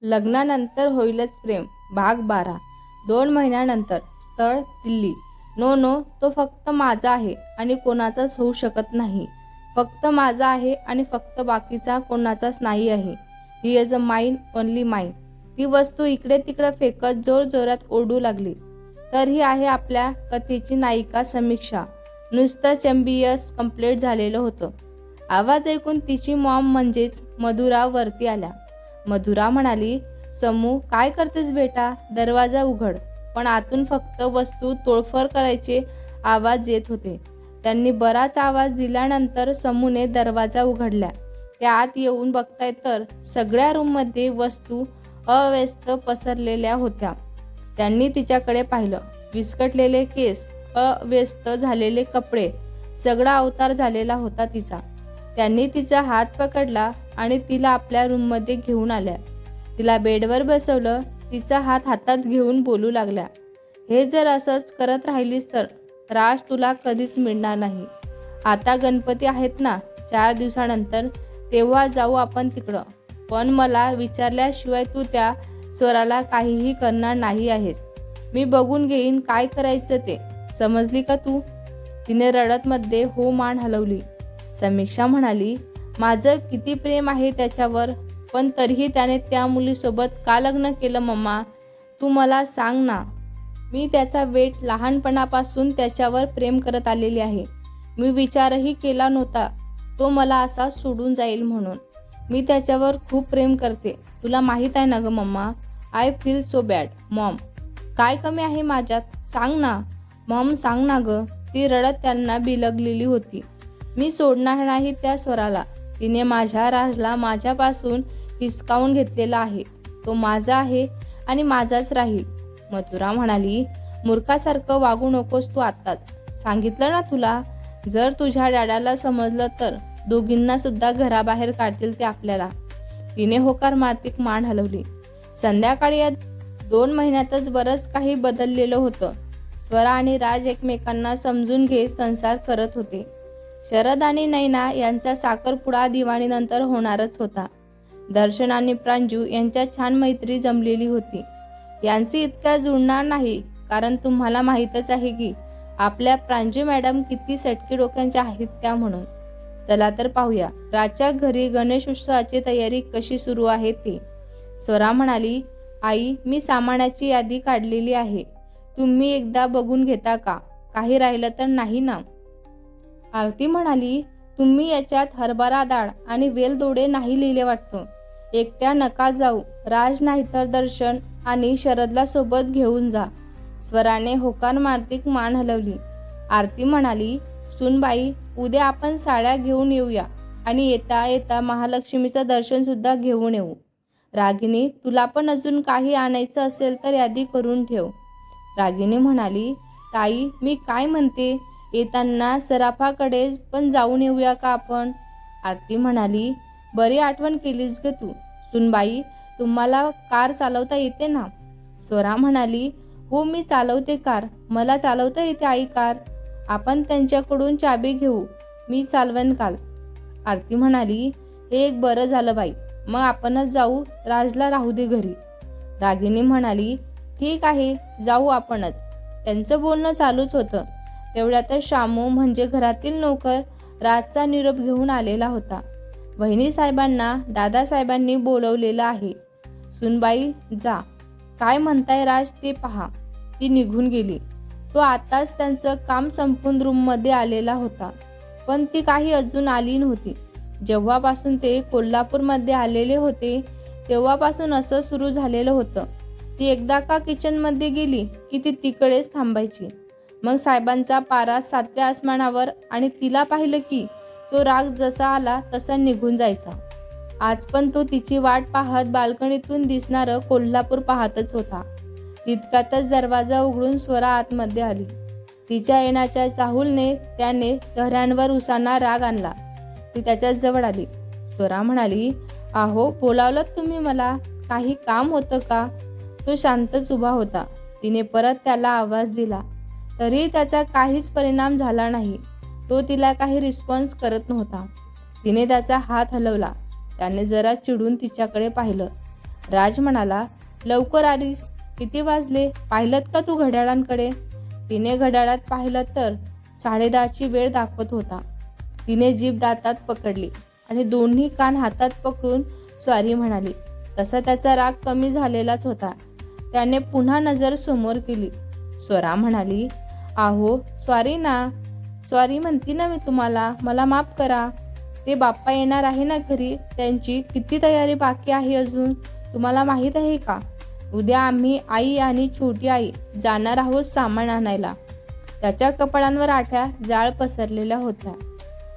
लग्नानंतर होईलच प्रेम भाग 12। 2 महिन्यानंतर स्थळ दिल्ली। नो नो, तो फक्त माझा आहे आणि कोणाचाच होऊ शकत नाही। फक्त माझा आहे आणि फक्त बाकीचा कोणाचाच नाही आहे। ही इज अ माईन, ओनली माईन। ती वस्तू इकडे तिकडे फेकत जोरजोरात ओरडू लागली। तर ही आहे आपल्या कथेची नायिका समीक्षा। नुसतंच MBS कंप्लीट झालेलं होतं। आवाज ऐकून तिची मॉम म्हणजेच मधुरा वरती आल्या। मधुरा म्हणाली, समू काय करतेस बेटा, दरवाजा उघड। पण आतून फक्त वस्तू तोडफोड करायचे आवाज येत होते। त्यांनी बराच आवाज दिल्यानंतर समूने दरवाजा उघडला। त्या आत येऊन बघताय तर सगळ्या रूममध्ये वस्तू अव्यवस्थित पसरलेल्या होत्या। त्यांनी तिच्याकडे पाहिलं। विस्कटलेले केस, अव्यवस्थित झालेले कपडे, सगळा अवतार झालेला होता तिचा। त्यांनी तिचा हात पकडला आणि तिला आपल्या रूममध्ये घेऊन आल्या। तिला बेडवर बसवलं। तिचा हात हातात घेऊन बोलू लागल्या, हे जर असंच करत राहिलीस तर राज तुला कधीच मिळणार नाही। आता गणपती आहेत ना 4 दिवसानंतर, तेव्हा जाऊ आपण तिकडं। पण मला विचारल्याशिवाय तू त्या स्वराला काहीही करणार नाही आहेस। मी बघून घेईन काय करायचं ते, समजली का तू? तिने रडत मध्ये हो मान हलवली। समीक्षा म्हणाली, माझं किती प्रेम आहे त्याच्यावर, पण तरीही त्याने त्या मुलीसोबत का लग्न केलं मम्मा? तू मला सांग ना। मी त्याचा वेट लहानपणापासून त्याच्यावर प्रेम करत आलेली आहे। मी विचारही केला नव्हता तो मला असा सोडून जाईल म्हणून। मी त्याच्यावर खूप प्रेम करते, तुला माहीत आहे ना ग mamma. I feel so bad mom. काय कमी आहे माझ्यात सांग ना मॉम, सांग ना ग। ती रडत त्यांना बिलगलेली होती। मी सोडणार नाही त्या स्वराला। तिने माझ्या राजला माझ्यापासून हिसकावून घेतलेला आहे। तो माझा आहे आणि माझाच राहील। मथुरा म्हणाली, मूर्खासारखं वागू नकोस तू आत्ताच, सांगितलं ना तुला। जर तुझ्या डॅडाला समजलं तर दोघींना सुद्धा घराबाहेर काढतील ते आपल्याला। तिने होकार मार्तिक मान हलवली। संध्याकाळी या 2 महिन्यातच बरंच काही बदललेलं होतं। स्वरा आणि राज एकमेकांना समजून घेत संसार करत होते। शरद आणि नैना यांचा साखरपुडा दिवाळीनंतर होणारच होता। दर्शन आणि प्रांजू यांच्यात छान मैत्री जमलेली होती। यांची इतक्या जुळणार नाही, कारण तुम्हाला माहीतच आहे की आपल्या प्रांजू मॅडम किती सटकी डोक्यांच्या आहेत त्या म्हणून। चला तर पाहूया राजच्या घरी गणेश उत्सवाची तयारी कशी सुरू आहे ते। स्वरा म्हणाली, आई मी सामानाची यादी काढलेली आहे, तुम्ही एकदा बघून घेता का? काही राहिलं तर नाही ना? आरती म्हणाली, तुम्ही याच्यात हरभरा डाळ आणि वेलदोडे नाही लिहिले वाटतं। एकट्या नका जाऊ, राज नाहीतर दर्शन आणि शरदला सोबत घेऊन जा। स्वराने होकार मार्तिक मान हलवली। आरती म्हणाली, सुनबाई उद्या आपण साड्या घेऊन येऊया आणि येता येता महालक्ष्मीचं दर्शन सुद्धा घेऊन येऊ। रागिनी तुला पण अजून काही आणायचं असेल तर यादी करून ठेव। रागिनी म्हणाली, ताई मी काय म्हणते, येताना सराफाकडे पण जाऊन येऊया का आपण? आरती म्हणाली, बरी आठवण केलीस ग तू। सुनबाई तुम्हाला कार चालवता येते ना? स्वरा म्हणाली, हो मी चालवते कार, मला चालवता येते आई कार। आपण त्यांच्याकडून चाबी घेऊ, मी चालवेन काल। आरती म्हणाली, हे एक बरं झालं बाई, मग आपणच जाऊ, राजला राहू दे घरी। रागिनी म्हणाली, ठीक आहे जाऊ आपणच। त्यांचं बोलणं चालूच होतं। तेवढ्यातच शामू म्हणजे घरातील नोकर राजचा निरोप घेऊन आलेला होता। वहिनी साहेबांना दादासाहेबांनी बोलवलेलं आहे। सुनबाई जा, काय म्हणताय राज ते पहा। ती निघून गेली। तो आताच त्यांचं काम संपून रूममध्ये आलेला होता, पण ती काही अजून आली नव्हती। जेव्हापासून ते कोल्हापूरमध्ये आलेले होते तेव्हापासून असं सुरू झालेलं होतं। ती एकदा का किचनमध्ये गेली की ती तिकडेच थांबायची। मग साहेबांचा पारा 7व्या आसमानावर आणि तिला पाहिलं की तो राग जसा आला तसा निघून जायचा। आज पण तो तिची वाट पाहत बाल्कनीतून दिसणारं कोल्हापूर पाहतच होता। तितक्यातच दरवाजा उघडून स्वरा आतमध्ये आली। तिच्या येण्याच्या चाहुलने त्याने चेहऱ्यांवर उसाना राग आणला। ती त्याच्या जवळ आली। स्वरा म्हणाली, आहो बोलावलं तुम्ही मला, काही काम होतं का? तो शांतच उभा होता। तिने परत त्याला आवाज दिला, तरी त्याचा काहीच परिणाम झाला नाही। तो तिला काही रिस्पॉन्स करत नव्हता। तिने त्याचा हात हलवला। त्याने जरा चिडून तिच्याकडे पाहिलं राज म्हणाला, लवकर आलीस? किती वाजले? पाहिलत का तू घड्याळांकडे? तिने घड्याळात पाहिलं तर 10:30ची वेळ दाखवत होता. तिने जीभ दातात पकडली आणि दोन्ही कान हातात पकडून स्वारी म्हणाली. तसा त्याचा राग कमी झालेलाच होता. त्याने पुन्हा नजर समोर केली. स्वरा म्हणाली, आहो सॉरी ना, सॉरी म्हणती ना मी तुम्हाला, मला माफ करा. ते बाप्पा येणार आहे ना घरी, त्यांची किती तयारी बाकी आहे अजून, तुम्हाला माहीत आहे का? उद्या आम्ही आई आणि छोटी आई जाणार आहोत सामान आणायला. त्याच्या कपड्यांवर आठ्या जाळ पसरलेल्या होत्या.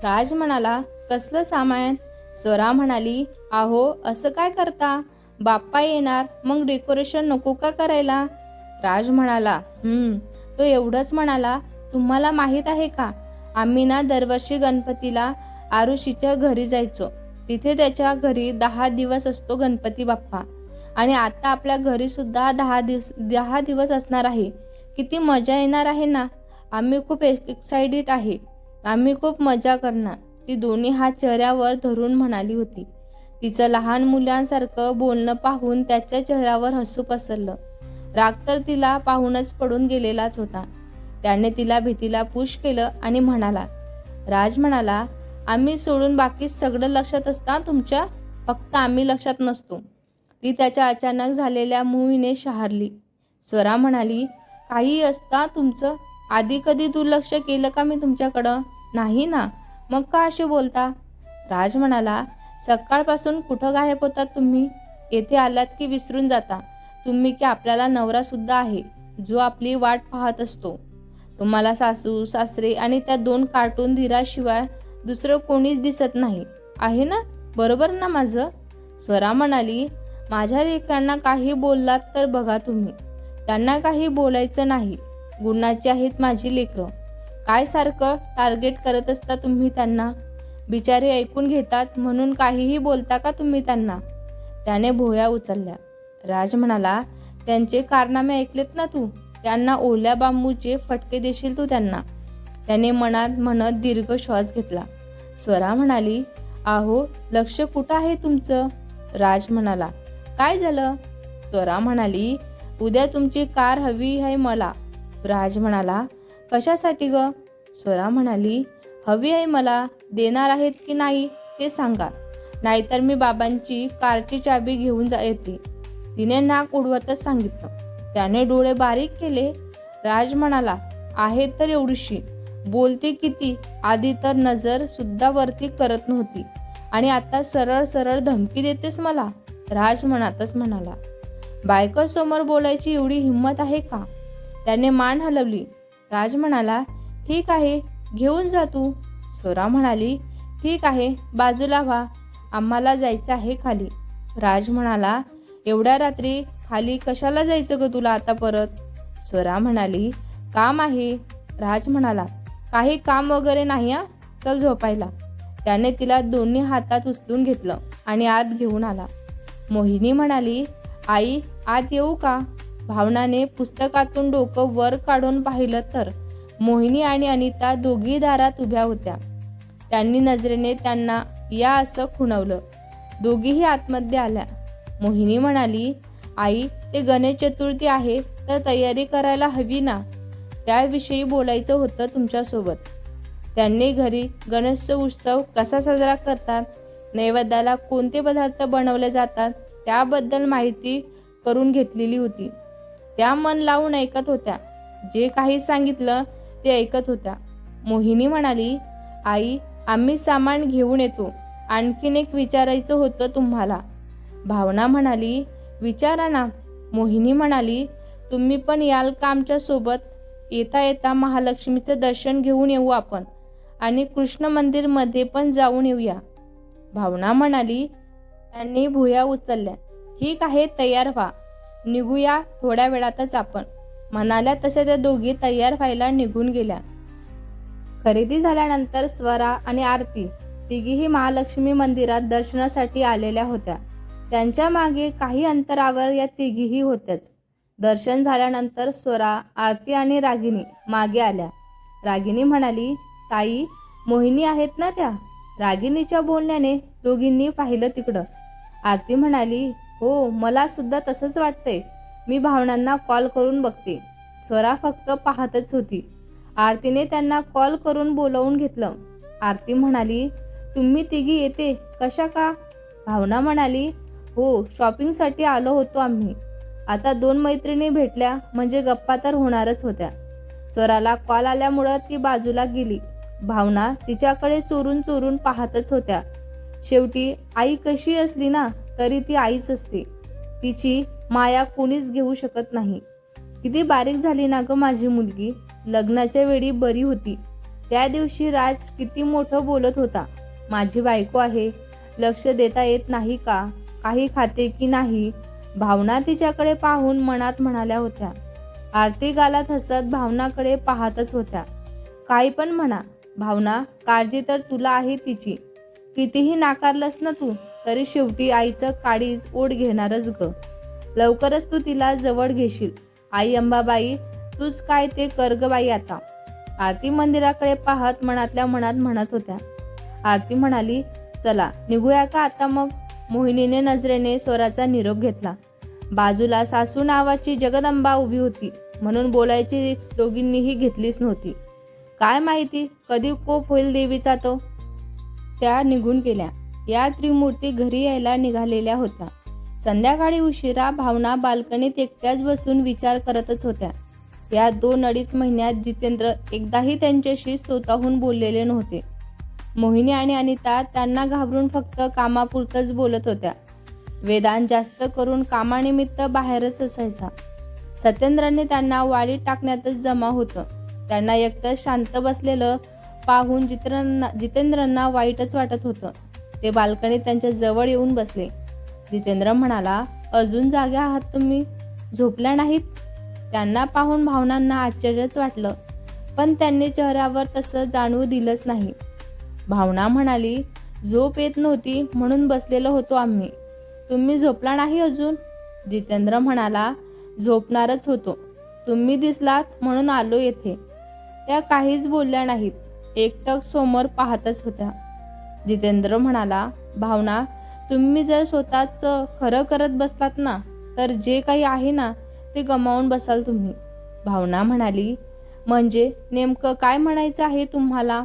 राज म्हणाला, कसलं सामान? स्वरा म्हणाली, आहो असं काय करता, बाप्पा येणार, मग डेकोरेशन नको का करायला? राज म्हणाला, तो एवढंच म्हणाला. तुम्हाला माहीत आहे का, आम्ही ना दरवर्षी गणपतीला आरुषीच्या घरी जायचो. तिथे त्याच्या घरी 10 दिवस असतो गणपती बाप्पा. आणि आता आपल्या घरी सुद्धा 10 दिवस असणार आहे. किती मजा येणार आहे ना. आम्ही खूप एक्साइटेड आहे. आम्ही खूप मजा करणार. ती दोन्ही हात चेहऱ्यावर धरून म्हणाली होती. तिचं लहान मुलांसारखं बोलणं पाहून त्याच्या चेहऱ्यावर हसू पसरलं. राग तर तिला पाहूनच पडून गेलेलाच होता. त्याने तिला भीतीला पुश केलं आणि म्हणाला, राज म्हणाला, आम्ही सोडून बाकी सगळं लक्षात असतं तुमच्या, फक्त आम्ही लक्षात नसतो. ती त्याच्या अचानक झालेल्या मोहीने शहारली. स्वरा म्हणाली, काही असता तुमचं, आधी कधी दुर्लक्ष केलं का मी तुमच्याकडं? नाही ना, मग का असे बोलता? राज म्हणाला, सकाळपासून कुठं गायब होतात तुम्ही? येथे आलात की विसरून जाता तुम्ही की आपल्याला नवरा सुद्धा आहे, जो आपली वाट पाहत असतो. तुम्हाला सासू सासरे आणि त्या 2 कार्टून धीराशिवाय दुसरं कोणीच दिसत नाही, आहे ना? बरोबर ना माझं? स्वरा म्हणाली, माझ्या लेकरांना काही बोललात तर बघा तुम्ही, त्यांना काही बोलायचं नाही. गुणाची आहेत माझी लेकरं. काय सारखं टार्गेट करत असता तुम्ही त्यांना? बिचारे ऐकून घेतात म्हणून काहीही बोलता का तुम्ही त्यांना? त्याने भोया उचलल्या. राज म्हणाला, त्यांचे कारनामे ऐकलेत ना तू, त्यांना ओल्या बांबूचे फटके देशील तू त्यांना. त्याने मनात म्हणत दीर्घ श्वास घेतला. स्वरा म्हणाली, आहो लक्ष कुठं आहे तुमचं? राज म्हणाला, काय झालं? स्वरा म्हणाली, उद्या तुमची कार हवी आहे मला. राज म्हणाला, कशासाठी ग? स्वरा म्हणाली, हवी आहे मला. देणार आहेत की नाही ते सांगा, नाहीतर मी बाबांची कारची चाबी घेऊन येते. तिने नाक उडवतच सांगितलं. त्याने डोळे बारीक केले. राज म्हणाला, आहे तर एवढीशी, बोलते किती. आधी तर नजर सुद्धा वरती करत नव्हती आणि आता सरळ सरळ धमकी देतेस मला. राज मनातच म्हणाला, बायकोसमोर बोलायची एवढी हिंमत आहे का? त्याने मान हलवली. राज म्हणाला, ठीक आहे, घेऊन जा तू. स्वरा म्हणाली, ठीक आहे, बाजूला व्हा, आम्हाला जायचं आहे खाली. राज म्हणाला, एवढ्या रात्री खाली कशाला जायचं ग तुला आता परत? स्वरा म्हणाली, काम आहे. राज म्हणाला, काही काम वगैरे नाही हा, चल झोपायला. त्याने तिला दोन्ही हातात उचलून घेतलं आणि आत घेऊन आला. मोहिनी म्हणाली, आई आत येऊ का? भावनाने पुस्तकातून डोकं वर काढून पाहिलं तर मोहिनी आणि अनिता दोघी दारात उभ्या होत्या. त्यांनी नजरेने त्यांना या असं खुणवलं. दोघीही आतमध्ये आल्या. मोहिनी म्हणाली, आई ते गणेश चतुर्थी आहे तर तयारी करायला हवी ना, त्याविषयी बोलायचं होतं तुमच्यासोबत. त्यांनी घरी गणेश उत्सव कसा साजरा करतात, नैवेद्याला कोणते पदार्थ बनवले जातात त्याबद्दल माहिती करून घेतलेली होती. त्या मन लावून ऐकत होत्या. जे काही सांगितलं ते ऐकत होत्या. मोहिनी म्हणाली, आई आम्ही सामान घेऊन येतो, आणखीन एक विचारायचं होतं तुम्हाला. भावना म्हणाली, विचारा ना. मोहिनी म्हणाली, तुम्ही पण याल का आमच्या सोबत? येता येता महालक्ष्मीचं दर्शन घेऊन येऊ आपण आणि कृष्ण मंदिरमध्ये पण जाऊन येऊया. भावना म्हणाली. त्यांनी भुया उचलल्या. ठीक आहे, तयार व्हा, निघूया थोड्या वेळातच आपण. म्हणाल्या तशा त्या दोघी तयार व्हायला निघून गेल्या. खरेदी झाल्यानंतर स्वरा आणि आरती तिघीही महालक्ष्मी मंदिरात दर्शनासाठी आलेल्या होत्या. त्यांच्या मागे काही अंतरावर या तिघीही होत्याच. दर्शन झाल्यानंतर स्वरा, आरती आणि रागिनी मागे आल्या. रागिनी म्हणाली, ताई मोहिनी आहेत ना त्या? रागिनीच्या बोलण्याने दोघींनी पाहिलं तिकडं. आरती म्हणाली, हो, मला सुद्धा तसंच वाटतंय. मी भावनांना कॉल करून बघते. स्वरा फक्त पाहतच होती. आरतीने त्यांना कॉल करून बोलावून घेतलं. आरती म्हणाली, तुम्ही तिघी येते कशा का? भावना म्हणाली, हो, शॉपिंगसाठी आलो होतो आम्ही. आता 2 मैत्रिणी भेटल्या म्हणजे गप्पा तर होणारच होत्या. स्वराला कॉल आल्यामुळं ती बाजूला गेली. भावना तिच्याकडे चोरून चोरून पाहतच होत्या. शेवटी आई कशी असली ना तरी ती आईच असते. तिची माया कोणीच घेऊ शकत नाही. किती बारीक झाली ना ग माझी मुलगी. लग्नाच्या वेळी बरी होती. त्या दिवशी राज किती मोठं बोलत होता. माझी बायको आहे, लक्ष देता येत नाही का? काही खाते की नाही? भावना तिच्याकडे पाहून मनात म्हणाल्या होत्या. आरती गालात हसत भावनाकडे पाहतच होत्या. काही पण म्हणा भावना, काळजी तर तुला आहे तिची. कितीही नाकारलंस ना तू तरी शेवटी आईचं काळीज ओढ घेणारच ग. लवकरच तू तिला जवळ घेशील. आई अंबाबाई, तूच काय ते कर ग बाई आता. आरती मंदिराकडे पाहत मनातल्या मनात म्हणत होत्या. आरती म्हणाली, चला निघूया का आता मग? मोहिनीने नजरेने स्वराचा निरोप घेतला. बाजूला सासू नावाची जगदंबा उभी होती म्हणून बोलायची रिस्क दोघींनीही घेतलीच नव्हती. काय माहिती कधी कोप होईल देवीचा तो. त्या निघून गेल्या. या त्रिमूर्ती घरी यायला निघालेल्या होत्या. संध्याकाळी उशिरा भावना बाल्कनीत एकट्याच बसून विचार करतच होत्या. या 2-2.5 महिन्यात जितेंद्र एकदाही त्यांच्याशी स्वतःहून बोललेले नव्हते. मोहिनी आणि अनिता त्यांना घाबरून फक्त कामापुरतंच बोलत होत्या. वेदांत जास्त करून कामानिमित्त बाहेरच असायचा. सत्येंद्रने त्यांना वाडीत टाकण्यातच जमा होतं. त्यांना एकटं शांत बसलेलं पाहून जितेंद्रांना वाईटच वाटत होतं. ते बाल्कनीत त्यांच्या जवळ येऊन बसले. जितेंद्र म्हणाला, अजून जाग्या आहात तुम्ही? झोपल्या नाहीत? त्यांना पाहून भावनांना आश्चर्यच वाटलं, पण त्यांनी चेहऱ्यावर तसं जाणवू दिलंच नाही. भावना म्हणाली, झोप येत नव्हती म्हणून बसलेलो होतो आम्ही. तुम्ही झोपला नाही अजून? जितेंद्र म्हणाला, झोपणारच होतो. तुम्ही दिसलात म्हणून आलो येथे. त्या काहीच बोलल्या नाहीत. एकटक समोर पाहतच होत्या. जितेंद्र म्हणाला, भावना, तुम्ही जर स्वतःच खरं करत बसलात ना तर जे काही आहे ना ते गमावून बसाल तुम्ही. भावना म्हणाली, म्हणजे नेमकं काय म्हणायचं आहे तुम्हाला?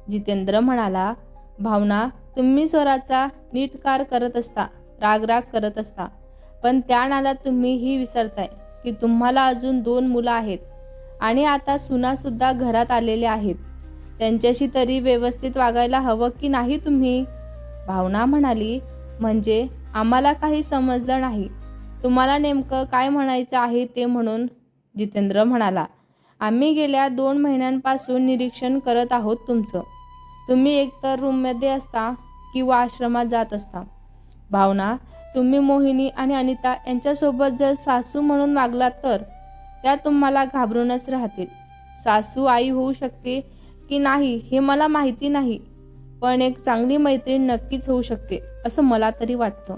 जितेंद्र म्हणाला, भावना, तुम्ही स्वराचा नीटकार करत असता, रागराग करत असता, पण त्या नादात तुम्ही ही विसरताय की तुम्हाला अजून 2 मुलं आहेत आणि आता सुनासुद्धा घरात आलेल्या आहेत. त्यांच्याशी तरी व्यवस्थित वागायला हवं की नाही तुम्ही? भावना म्हणाली, म्हणजे आम्हाला काही समजलं नाही. तुम्हाला नेमकं काय म्हणायचं आहे ते म्हणून? जितेंद्र म्हणाला, आम्ही गेल्या 2 महिन्यांपासून निरीक्षण करत आहोत तुमचं. तुम्ही एकतर रूममध्ये असता किंवा आश्रमात जात असता. भावना, तुम्ही मोहिनी आणि अनिता यांच्यासोबत जर सासू म्हणून वागलात तर त्या तुम्हाला घाबरूनच राहतील. सासू आई होऊ शकते की नाही हे मला माहिती नाही, पण एक चांगली मैत्रीण नक्कीच होऊ शकते असं मला तरी वाटतं.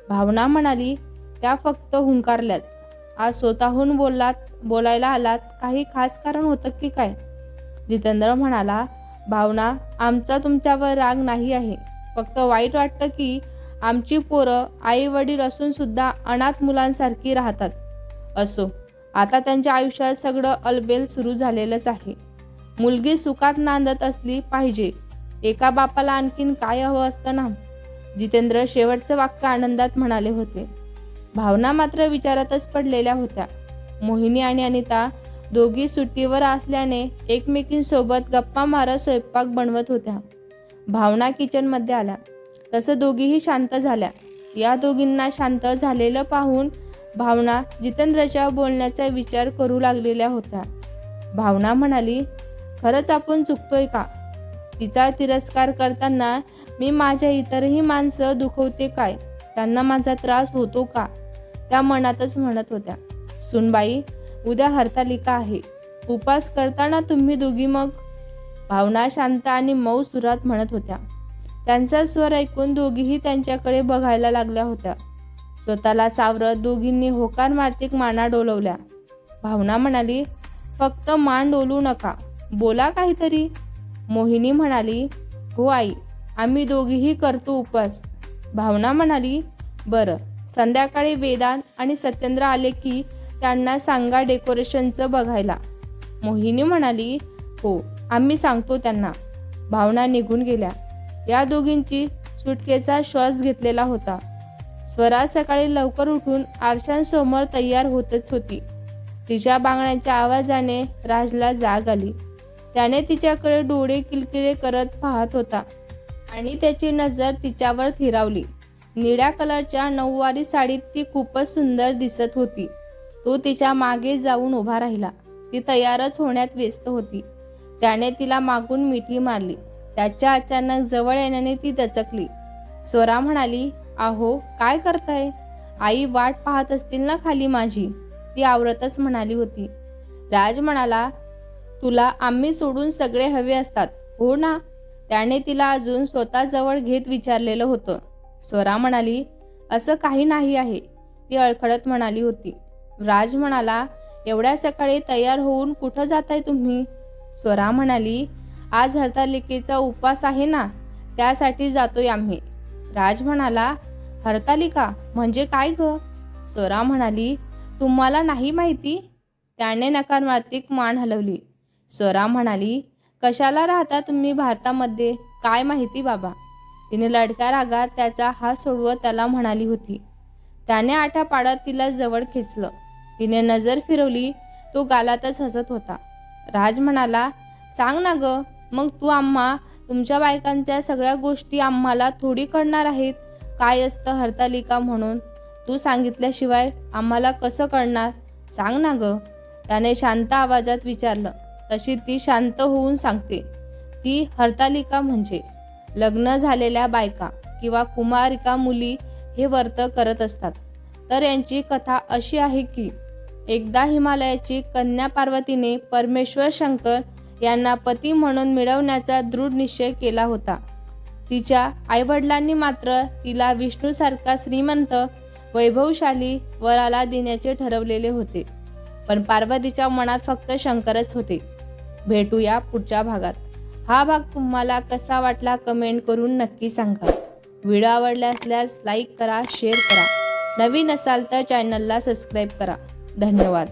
भावना म्हणाली, त्या फक्त हुंकारल्याच. आज स्वतःहून बोलायला आलात, काही खास कारण होतं की काय? जितेंद्र म्हणाला, भावना, आमचा तुमच्यावर राग नाही आहे. फक्त वाईट वाटतं की आमची पोरं आई वडील असून सुद्धा अनाथ मुलांसारखी राहतात. असो, आता त्यांच्या आयुष्यात सगळं अलबेल सुरू झालेलंच आहे. मुलगी सुखात नांदत असली पाहिजे. एका बापाला आणखीन काय हवं असतं ना? जितेंद्र शेवटचं वाक्य आनंदात म्हणाले होते. भावना मात्र विचारातच पडलेल्या होत्या. मोहिनी आणि अनिता दोघी सुट्टीवर असल्याने एकमेकींसोबत गप्पा मारत स्वयंपाक बनवत होत्या. भावना किचनमध्ये आल्या तसं दोघीही शांत झाल्या. या दोघींना शांत झालेलं पाहून भावना जितेंद्रच्या बोलण्याचा विचार करू लागलेल्या होत्या. भावना म्हणाली, खरंच आपण चुकतोय का? तिचा तिरस्कार करताना मी माझ्या इतरही माणसं दुखवते काय? त्यांना माझा त्रास होतो का? त्या मनातच म्हणत होत्या. सुनबाई, उद्या हरतालिका आहे. उपास करताना तुम्ही दोघी मग? भावना शांत आणि मऊ सुरात म्हणत होत्या. त्यांचा स्वर ऐकून दोघीही त्यांच्याकडे बघायला लागल्या होत्या. स्वतःला सावरत दोघींनी होकार मार्तिक माना डोलवल्या. भावना म्हणाली, फक्त मान डोलू नका, बोला काहीतरी. मोहिनी म्हणाली, हो आई, आम्ही दोघीही करतो उपवास. भावना म्हणाली, बरं, संध्याकाळी वेदांत आणि सत्येंद्र आले की त्यांना सांगा डेकोरेशनचं बघायला. मोहिनी म्हणाली, हो आम्ही सांगतो त्यांना. भावना निघून गेल्या. या दोघींची सुटकेचा श्वास घेतलेला होता. स्वरा सकाळी लवकर उठून आरशांसमोर तयार होतच होती. तिच्या बांगड्यांच्या आवाजाने राजला जाग आली. त्याने तिच्याकडे डोळे किलकिले करत पाहत होता आणि त्याची नजर तिच्यावर स्थिरावली. निळ्या कलरच्या नऊवारी साडीत ती खूपच सुंदर दिसत होती. तो तिच्या मागे जाऊन उभा राहिला. ती तयारच होण्यात व्यस्त होती. त्याने तिला मागून मिठी मारली. त्याच्या अचानक जवळ येण्याने ती दचकली. स्वरा म्हणाली, अहो काय करताय? आई वाट पाहत असतील ना खाली माझी, ती आवरतच म्हणाली होती. राज म्हणाला, तुला आम्ही सोडून सगळे हवे असतात हो ना? त्याने तिला अजून स्वतःजवळ घेत विचारलेलं होतं. स्वरा म्हणाली, असं काही नाही आहे, ती अडखळत म्हणाली होती. राज म्हणाला, एवढ्या सकाळी तयार होऊन कुठं जाताय तुम्ही? स्वरा म्हणाली, आज हरतालिकेचा उपवास आहे ना, त्यासाठी जातोय आम्ही. राज म्हणाला, हरतालिका म्हणजे काय ग? स्वरा म्हणाली, तुम्हाला नाही माहिती? त्याने नकारात्मक मान हलवली. स्वरा म्हणाली, कशाला राहता तुम्ही भारतामध्ये, काय माहिती बाबा? तिने लडक्या रागात त्याचा हात सोडवत त्याला म्हणाली होती. त्याने आठा पाडत तिला जवळ खेचलं. तिने नजर फिरवली. तो गालातच हसत होता. राज म्हणाला, सांग ना ग, मग तू आम्हा तुमच्या बायकांच्या सगळ्या गोष्टी आम्हाला थोडी कळणार आहेत? काय असतं हरतालिका म्हणून? तू सांगितल्याशिवाय आम्हाला कसं कळणार? सांग ना ग, त्याने शांत आवाजात विचारलं. तशी ती शांत होऊन सांगते. ती हरतालिका म्हणजे लग्न झालेल्या बायका किंवा कुमारिका मुली हे व्रत करत असतात. तर यांची कथा अशी आहे की एकदा हिमालयाची कन्या पार्वतीने परमेश्वर शंकर यांना पती म्हणून मिळवण्याचा दृढ निश्चय केला होता. तिच्या आईवडिलांनी मात्र तिला विष्णूसारखा श्रीमंत वैभवशाली वराला देण्याचे ठरवलेले होते. पण पार्वतीच्या मनात फक्त शंकरच होते. भेटूया पुढच्या भागात. हा भाग तुम्हाला कसा वाटला कमेंट करून नक्की सांगा. व्हिडिओ आवडला असल्यास लाईक करा, शेअर करा. नवीन असाल तर चॅनलला सबस्क्राईब करा. धन्यवाद.